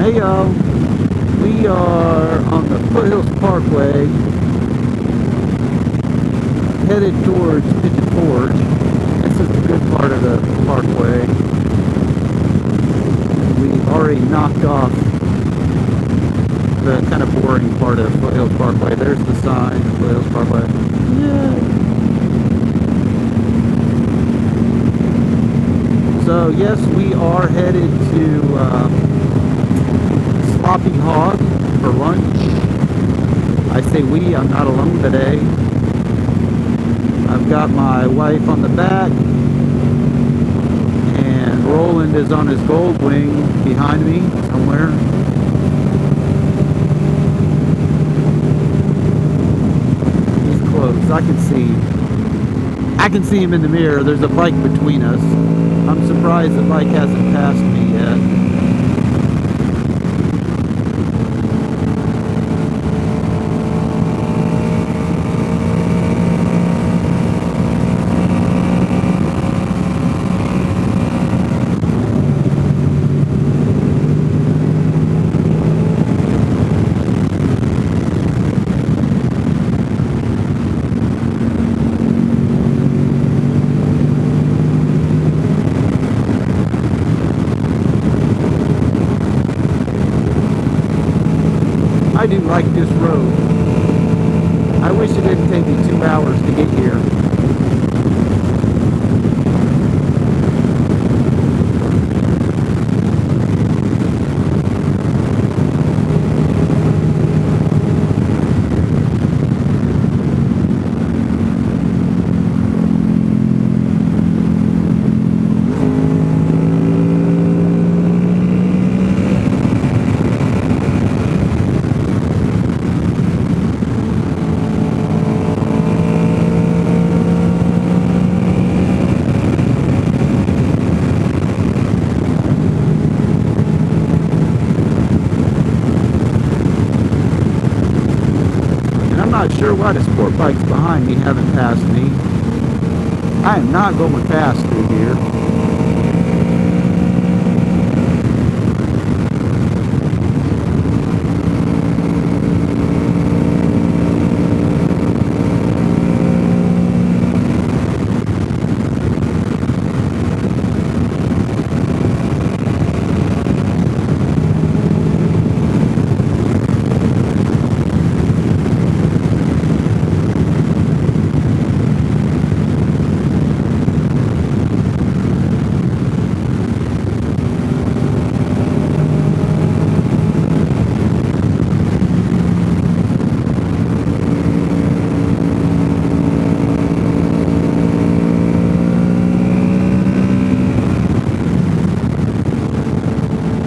Hey y'all, we are on the Foothills Parkway, headed towards Pigeon Forge. This is the good part of the parkway. We've already knocked off the kind of boring part of Foothills Parkway. There's the sign, Foothills Parkway. Yeah. So yes, we are headed to Sloppy Hog for lunch. I say we, I'm not alone today. I've got my wife on the back, and Roland is on his gold wing behind me somewhere. He's close. I can see him in the mirror. There's a bike between us. I'm surprised the bike hasn't passed me yet. I do like this road. I wish it didn't take me 2 hours to get here. I'm not sure why the sport bikes behind me haven't passed me. I am not going fast through here.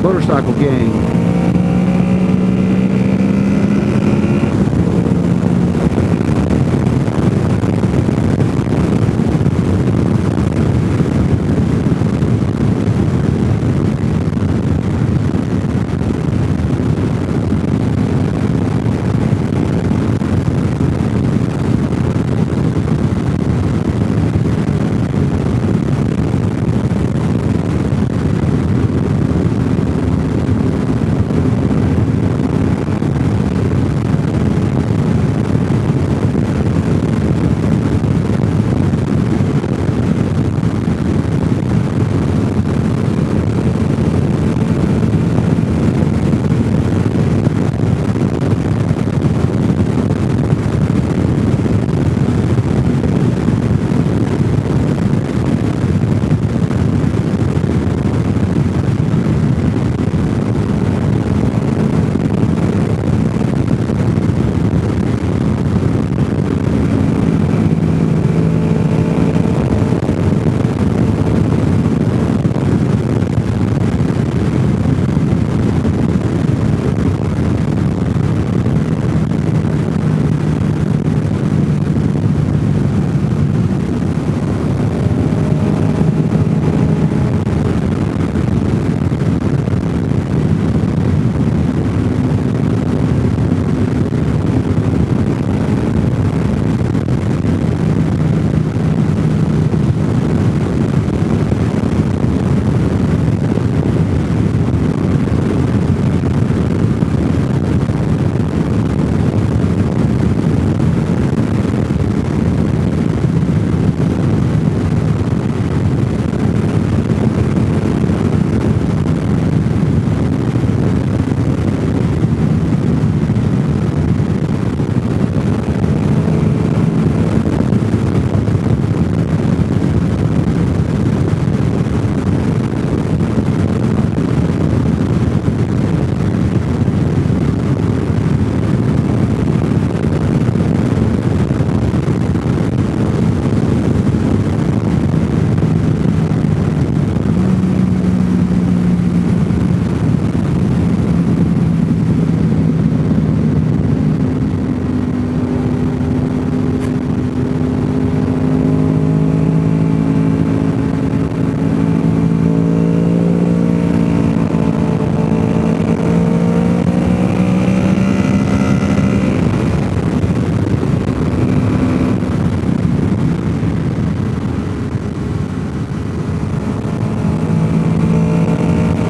Motorcycle gang.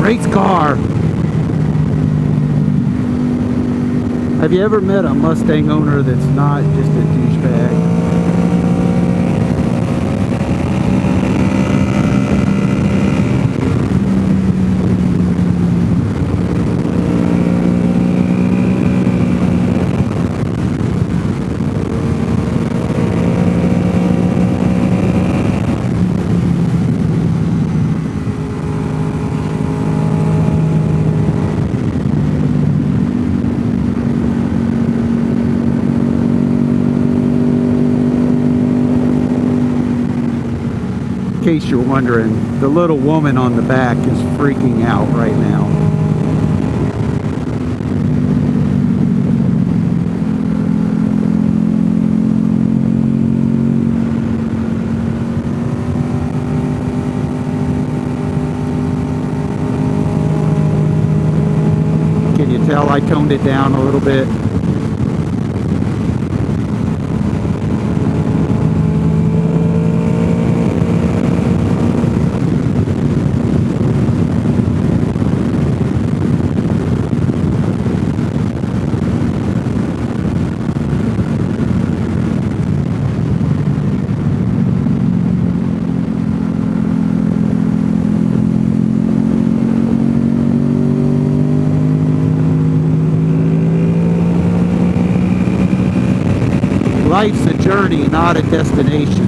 race car. Have you ever met a Mustang owner that's not just a douchebag? In case you're wondering, the little woman on the back is freaking out right now. Can you tell I toned it down a little bit? Life's a journey, not a destination.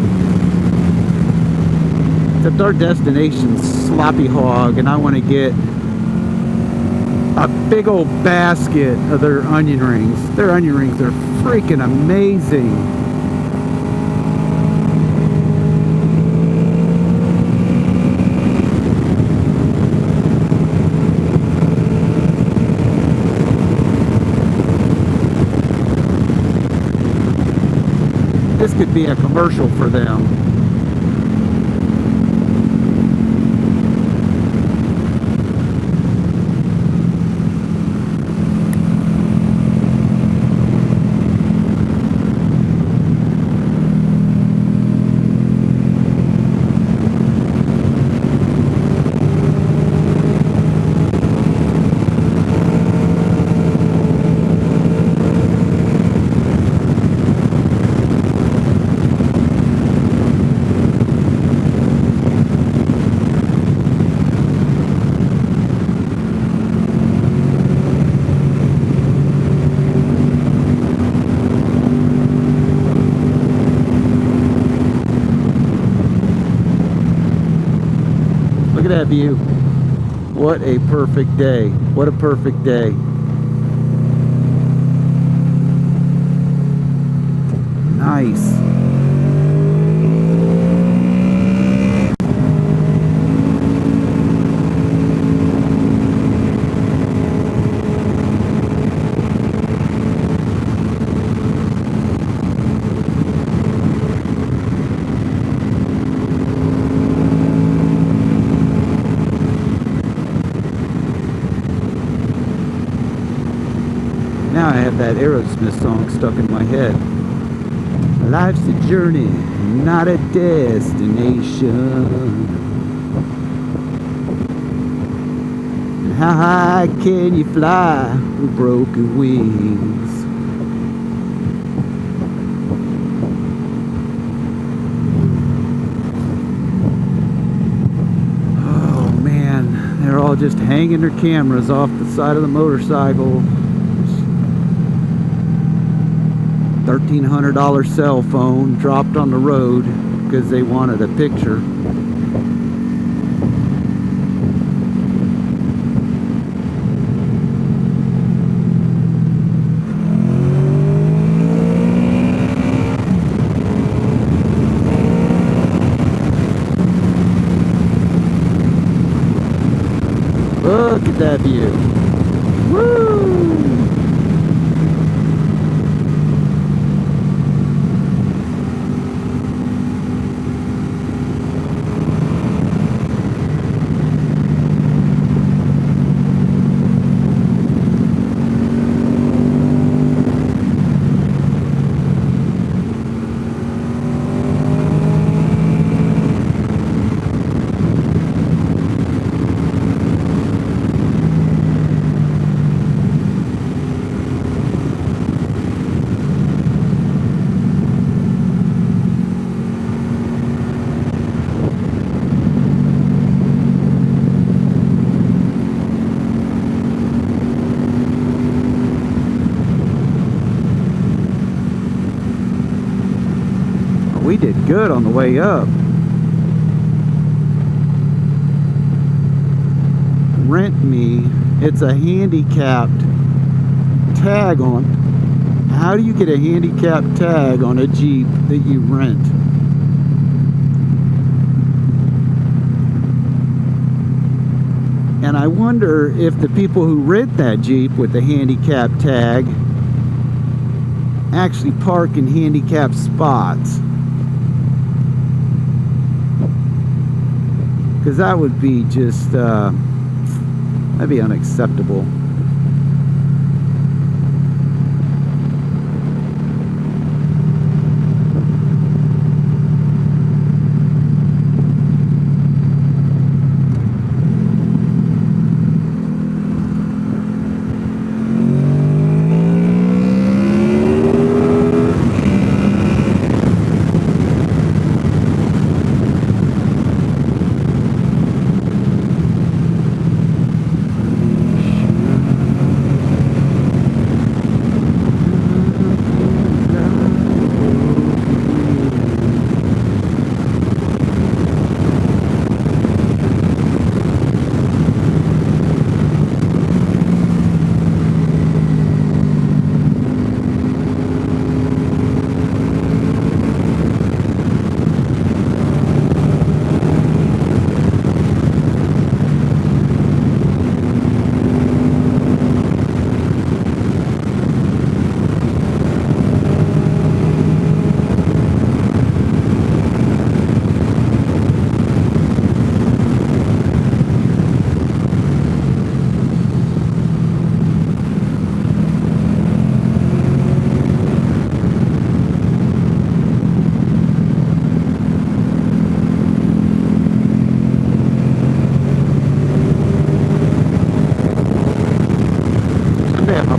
Except our destination's Sloppy Hog, and I want to get a big old basket of their onion rings. Their onion rings are freaking amazing. This could be a commercial for them. Look at that view. What a perfect day. What a perfect day. Nice. Now I have that Aerosmith song stuck in my head. Life's a journey, not a destination. And how high can you fly with broken wings? Oh man, they're all just hanging their cameras off the side of the motorcycle. $1,300 cell phone dropped on the road because they wanted a picture. Look at that view. Woo! we did good on the way up. Rent Me. It's a handicapped tag on. How do you get a handicapped tag on a Jeep that you rent? And I wonder if the people who rent that Jeep with the handicap tag actually park in handicapped spots. Because that would be just, that'd be unacceptable.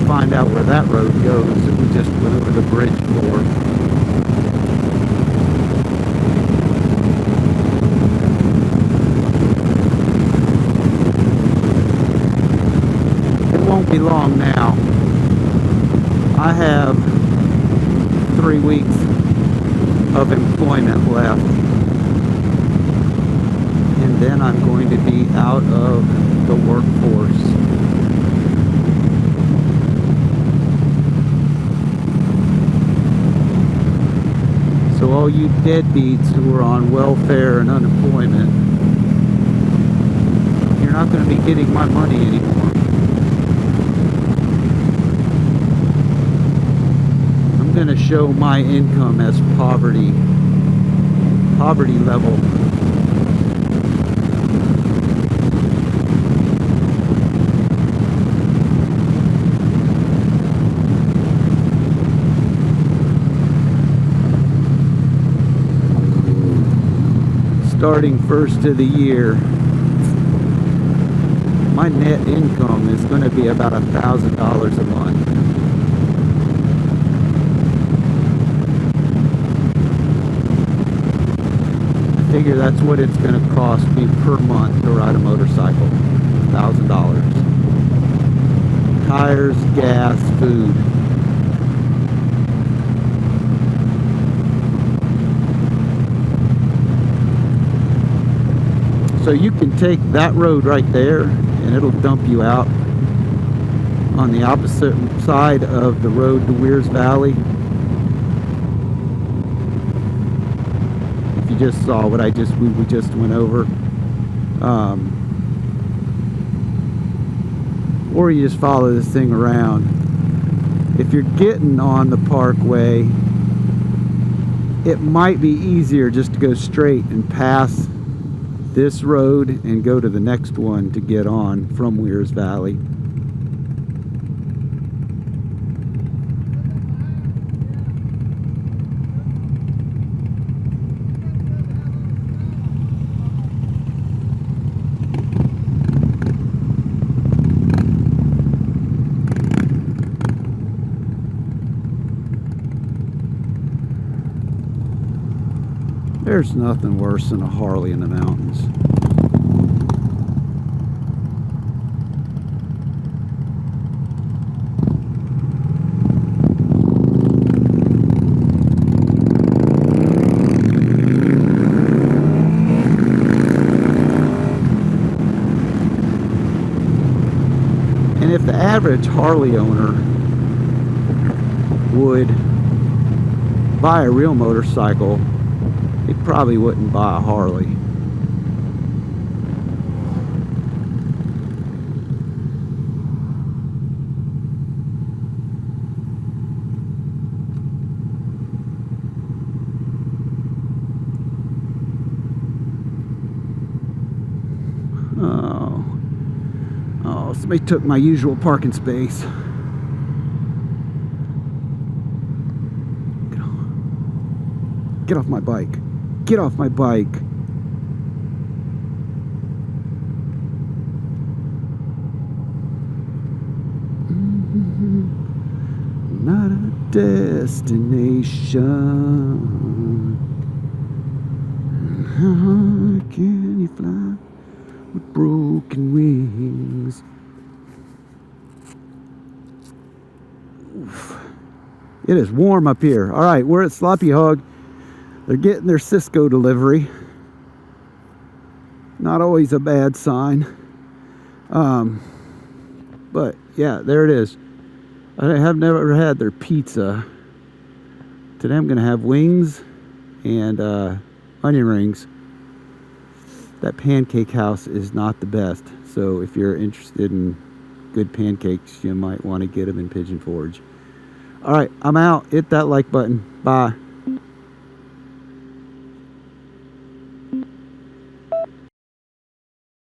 Find out where that road goes that we just went over the bridge for. It won't be long now. I have 3 weeks of employment left, and then I'm going to be out of the workforce. So all you deadbeats who are on welfare and unemployment, you're not going to be getting my money anymore. I'm going to show my income as poverty level. Starting first of the year, my net income is going to be about $1,000 a month. I figure that's what it's going to cost me per month to ride a motorcycle. $1,000. Tires, gas, food. So you can take that road right there and it'll dump you out on the opposite side of the road to Weirs Valley. If you just saw what we just went over. Or you just follow this thing around. If you're getting on the Parkway, it might be easier just to go straight and pass this road and go to the next one to get on from Weirs Valley. There's nothing worse than a Harley in the mountains. And if the average Harley owner would buy a real motorcycle, he probably wouldn't buy a Harley. Oh, somebody took my usual parking space. Get off my bike. Get off my bike. Not a destination. How can you fly with broken wings? Oof. It is warm up here. All right, we're at Sloppy Hog. They're getting their Cisco delivery. Not always a bad sign. But yeah, there it is. I have never had their pizza. Today I'm gonna have wings and onion rings. That pancake house is not the best. So if you're interested in good pancakes, you might want to get them in Pigeon Forge. All right, I'm out. Hit that like button. Bye.